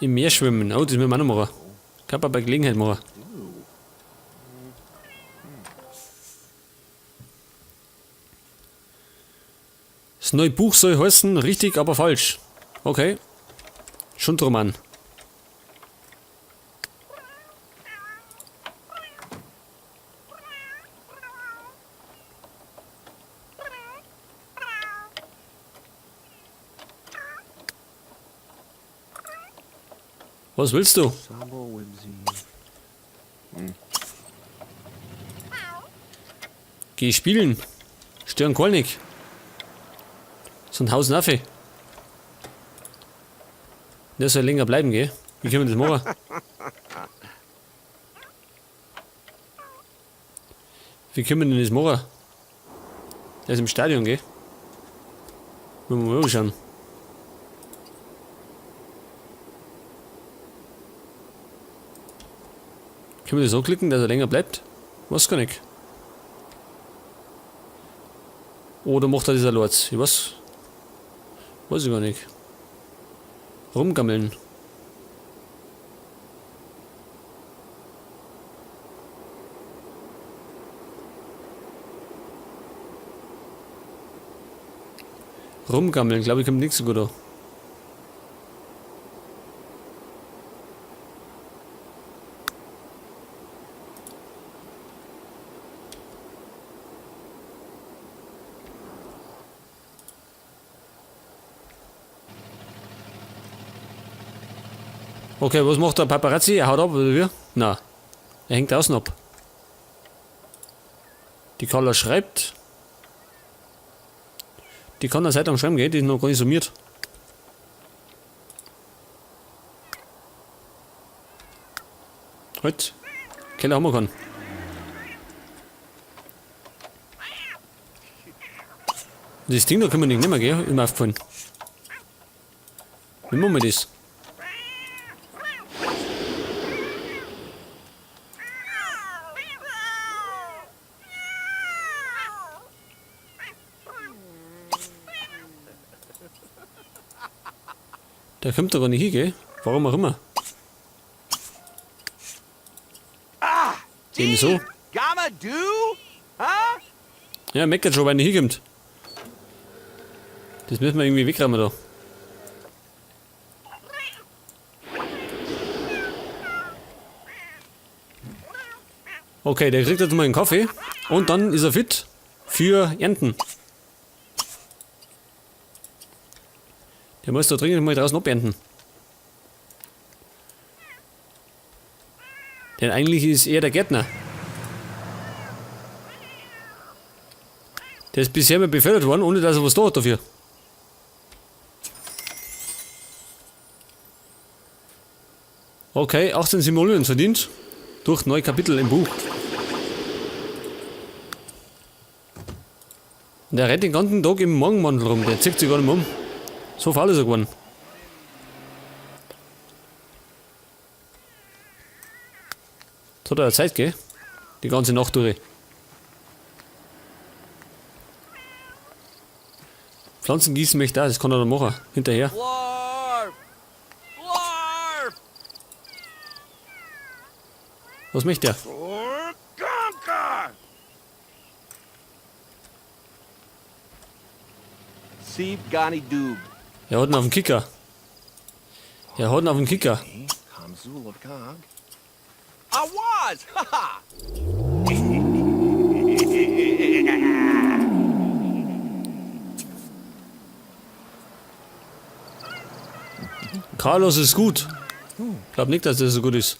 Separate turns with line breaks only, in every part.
Im Meer schwimmen. Oh, das müssen wir auch noch machen. Kann man bei Gelegenheit machen. Das neue Buch soll heißen, richtig, aber falsch. Okay. Schundroman. Was willst du? Geh spielen. Stören Kolnig. So ein Hausnaffe. Der soll länger bleiben, gell? Wie können wir das machen? Wie können wir denn das machen? Der ist im Stadion, gell? Wollen wir mal schauen. Können wir das so klicken, dass er länger bleibt? Was gar nicht. Oder macht er das allein? Ich weiß ich gar nicht. Rumgammeln. Rumgammeln, glaube ich, kommt nichts so gut an. Okay, was macht der Paparazzi? Er haut ab, oder wie? Nein. Er hängt außen ab. Die Carla schreibt. Die kann der Seite am Schreiben gehen, die ist noch gar nicht summiert. Halt. Keller haben wir keinen. Das Ding da können wir nicht nehmen, gell? Ist mir aufgefallen. Wie machen wir das? Der kommt doch gar nicht hin, gell? Warum auch immer. Eben so. Ja, meckert schon, wenn er hinkommt. Das müssen wir irgendwie wegräumen da. Okay, der kriegt jetzt mal einen Kaffee. Und dann ist er fit für Ernten. Der muss da dringend mal draußen abernten. Denn eigentlich ist er der Gärtner. Der ist bisher mal befördert worden, ohne dass er was da hat dafür. Okay, 18 Simoleons verdient. Durch neue Kapitel im Buch. Und der rennt den ganzen Tag im Morgenmantel rum. Der zieht sich gar nicht mehr um. So faul ist er geworden. Das hat er Zeit, gell? Die ganze Nacht durch. Pflanzen gießen möchte er, das kann er dann machen. Hinterher. Was möchte er? Er hat ihn auf den Kicker. Er hat ihn auf den Kicker. Carlos ist gut. Ich glaube nicht, dass das so gut ist.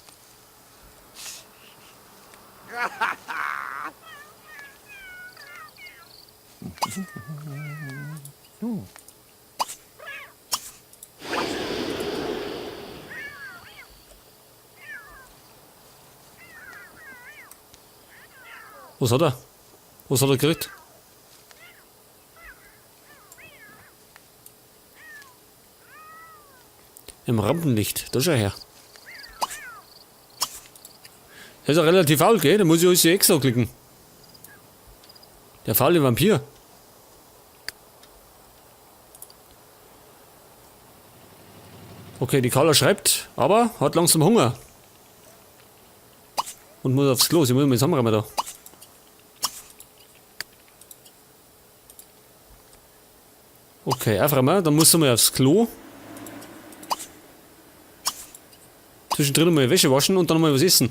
Was hat er? Was hat er gekriegt? Im Rampenlicht, da schau her. Der ist ja relativ faul, gell? Da muss ich alles extra klicken. Der faule Vampir. Okay, die Carla schreibt, aber hat langsam Hunger. Und muss aufs Klo. Sie muss mit Samra mal da. Okay, einfach mal. Dann muss sie mal aufs Klo. Zwischendrin mal Wäsche waschen und dann mal was essen.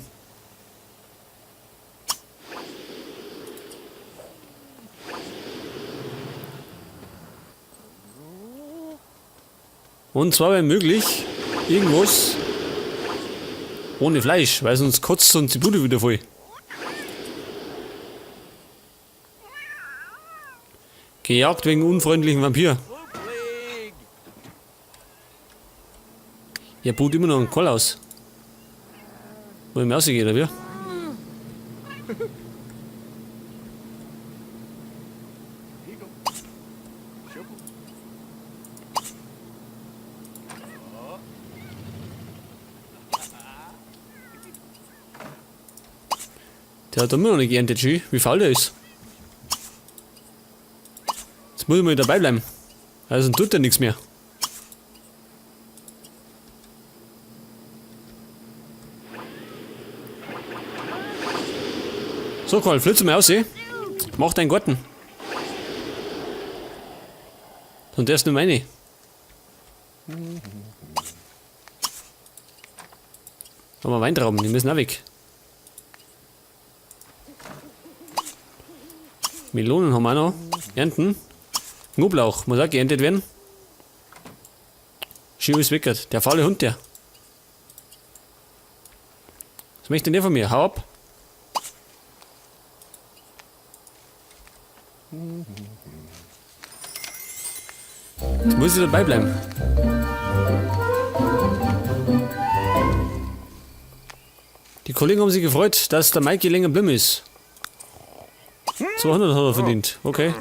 Und zwar, wenn möglich, irgendwas ohne Fleisch, weil sonst kotzt uns die Bude wieder voll. Gejagt wegen unfreundlichen Vampir. Ja, boot immer noch einen Call aus. Wo im Ausgehen, oder wie? Der hat immer noch nicht geerntet, schön. Wie faul der ist. Jetzt muss ich mal dabei bleiben. Also tut er nichts mehr. So, Karl, flitze mal aus, eh? Mach deinen Garten. Und der ist nur meine. Aber Weintrauben, die müssen auch weg. Melonen haben wir auch noch. Ernten. Knoblauch muss auch geerntet werden. Schön ist weg. Der faule Hund, der. Was möchte denn der von mir? Hau ab. Jetzt muss ich dabei bleiben. Die Kollegen haben sich gefreut, dass der Mikey länger blimm ist. 200 hat er verdient. Okay.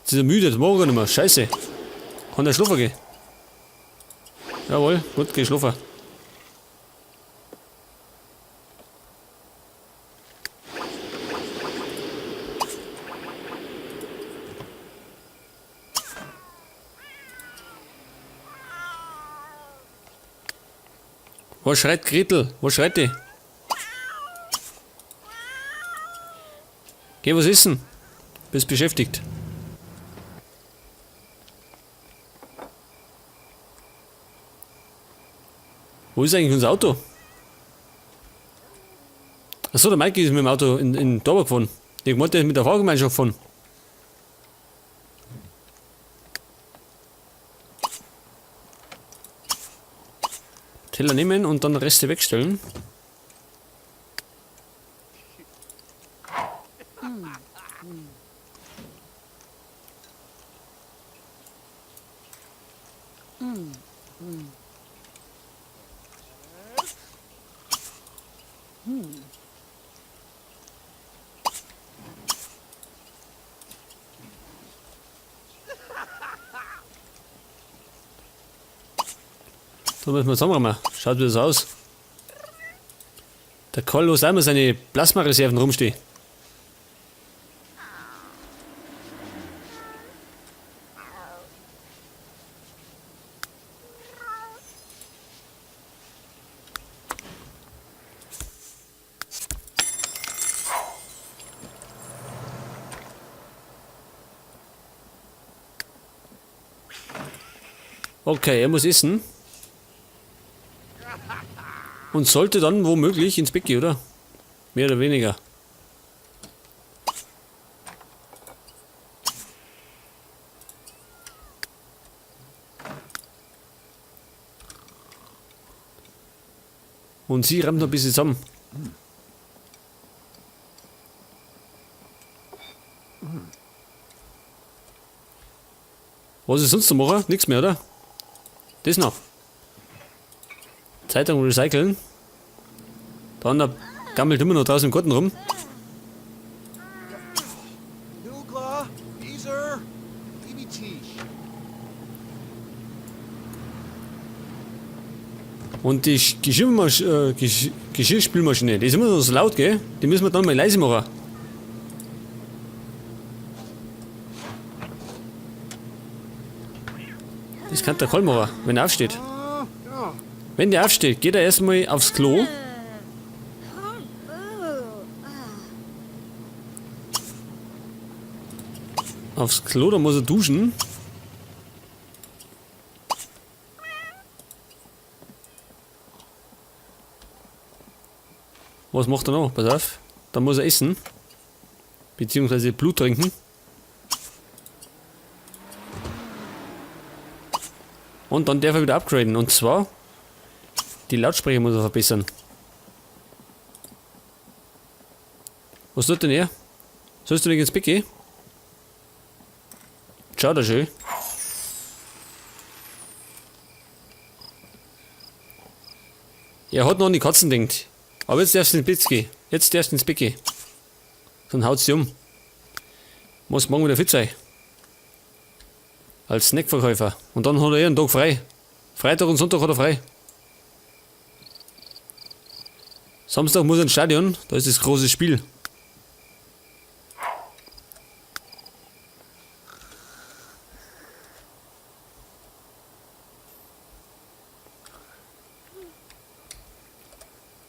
Jetzt ist er müde, das mag er nicht mehr. Scheiße. Kann der schlafen gehen? Jawohl, gut, geh schlafen. Was schreit Gretel? Was schreit die? Geh was essen. Bist beschäftigt. Wo ist eigentlich unser Auto? Achso, der Mikey ist mit dem Auto in Tabak gefahren. Ich wollte mit der Fahrgemeinschaft fahren. Teller nehmen und dann Reste wegstellen. So müssen wir zusammen. Schaut wie das aus. Der Karl lässt einmal seine Plasmareserven rumstehen. Okay, er muss essen. Und sollte dann womöglich ins Bett gehen, oder? Mehr oder weniger. Und sie rammt noch ein bisschen zusammen. Was ist sonst zu machen? Nichts mehr, oder? Das noch. Zeitung recyceln. Dann gammelt immer noch draußen im Garten rum. Und die Geschirrspülmaschine, die ist immer noch so laut, gell? Die müssen wir dann mal leise machen. Das kann der Kohl machen, wenn er aufsteht. Wenn der aufsteht, geht er erstmal aufs Klo. Aufs Klo, da muss er duschen. Was macht er noch? Pass auf. Dann muss er essen. Beziehungsweise Blut trinken. Und dann darf er wieder upgraden. Und zwar, die Lautsprecher muss er verbessern. Was tut denn er? Sollst du nicht ins Bett gehen? Schau da schön. Er hat noch an die Katzen gedacht. Aber jetzt darfst du ins Bett gehen. Jetzt darfst du ins Bett gehen. Sonst haut sie um. Muss morgen wieder fit sein. Als Snackverkäufer. Und dann hat er einen Tag frei. Freitag und Sonntag hat er frei. Samstag muss er ins Stadion. Da ist das große Spiel.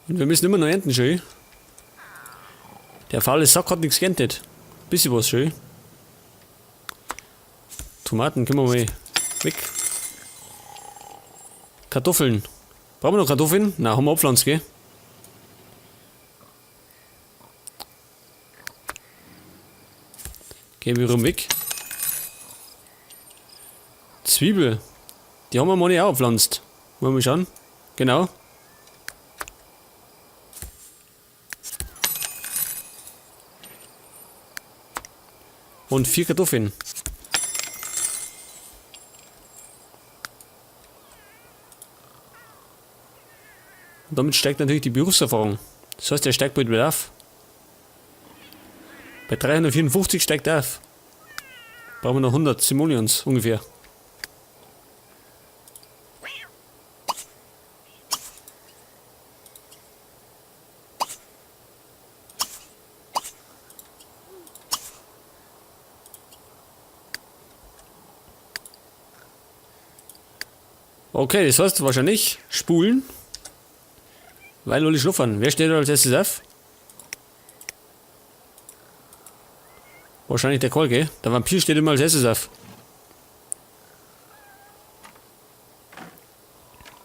Und wir müssen immer noch ernten, schön. Der faule Sack hat nichts geerntet. Bisschen was, schön. Tomaten können wir mal weg. Kartoffeln. Brauchen wir noch Kartoffeln? Nein, haben wir abpflanzt, gell? Gehen wir rum weg. Zwiebel. Die haben wir mal nicht auch abpflanzt. Wollen wir mal schauen? Genau. Und 4 Kartoffeln. Und damit steigt natürlich die Berufserfahrung. Das heißt, der steigt bald wieder auf. Bei 354 steigt er auf. Brauchen wir noch 100 Simoleons ungefähr. Okay, das heißt wahrscheinlich spulen. Weil alle schluffern. Wer steht da als erstes auf? Wahrscheinlich der Kohl, gell? Der Vampir steht immer als erstes auf.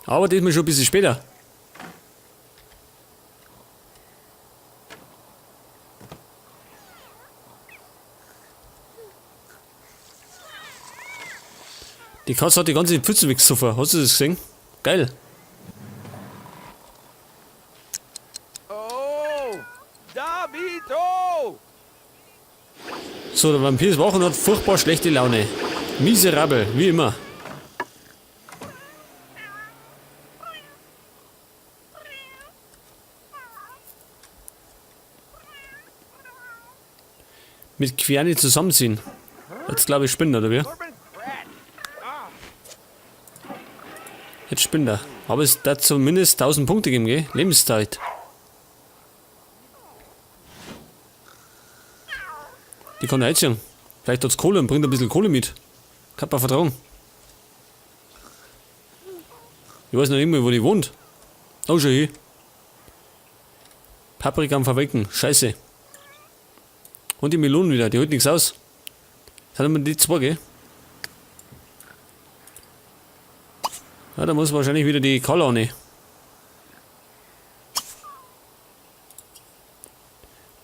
Aber diesmal schon ein bisschen später. Die Katze hat die ganze Pfütze weggesoffen. Hast du das gesehen? Geil.
Oh, Davido!
So, der Vampir ist wach und hat furchtbar schlechte Laune. Miserabel, wie immer. Mit Querne zusammenziehen. Jetzt glaube ich spinnt er, oder wie? Jetzt spinnt er. Aber es da zumindest 1000 Punkte geben, gell? Lebenszeit. Die kann er einziehen. Vielleicht hat es Kohle und bringt ein bisschen Kohle mit. Kann man vertrauen. Ich weiß noch nicht mehr, wo die wohnt. Oh, schon hier. Paprika am Verwelken. Scheiße. Und die Melonen wieder. Die holt nichts aus. Das haben wir die zwei, gell? Ja, da muss wahrscheinlich wieder die Kalane.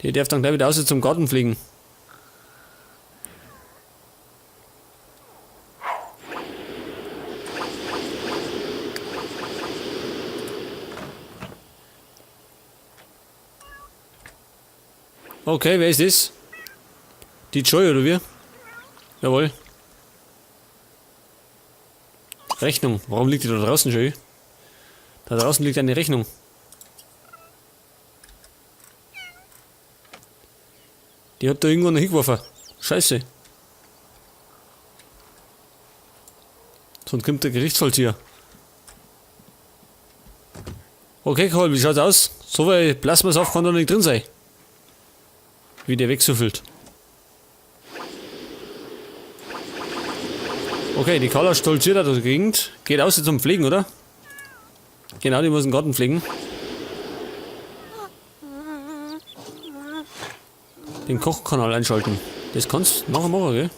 Die darf dann gleich wieder außer zum Garten fliegen. Okay, wer ist das? Die Joy oder wie? Jawohl. Rechnung. Warum liegt die da draußen schon? Da draußen liegt eine Rechnung. Die hat da irgendwo noch hingeworfen. Scheiße. Sonst kommt der Gerichtsvollzieher. Okay, Karl, wie schaut's aus? So viel Plasmasaft kann da nicht drin sein. Wie der wegsüffelt. Okay, die Carla stolziert da durch die Gegend. Geht aus zum Pflegen, oder? Genau, die muss den Garten pflegen. Den Kochkanal einschalten. Das kannst du nachher machen, gell?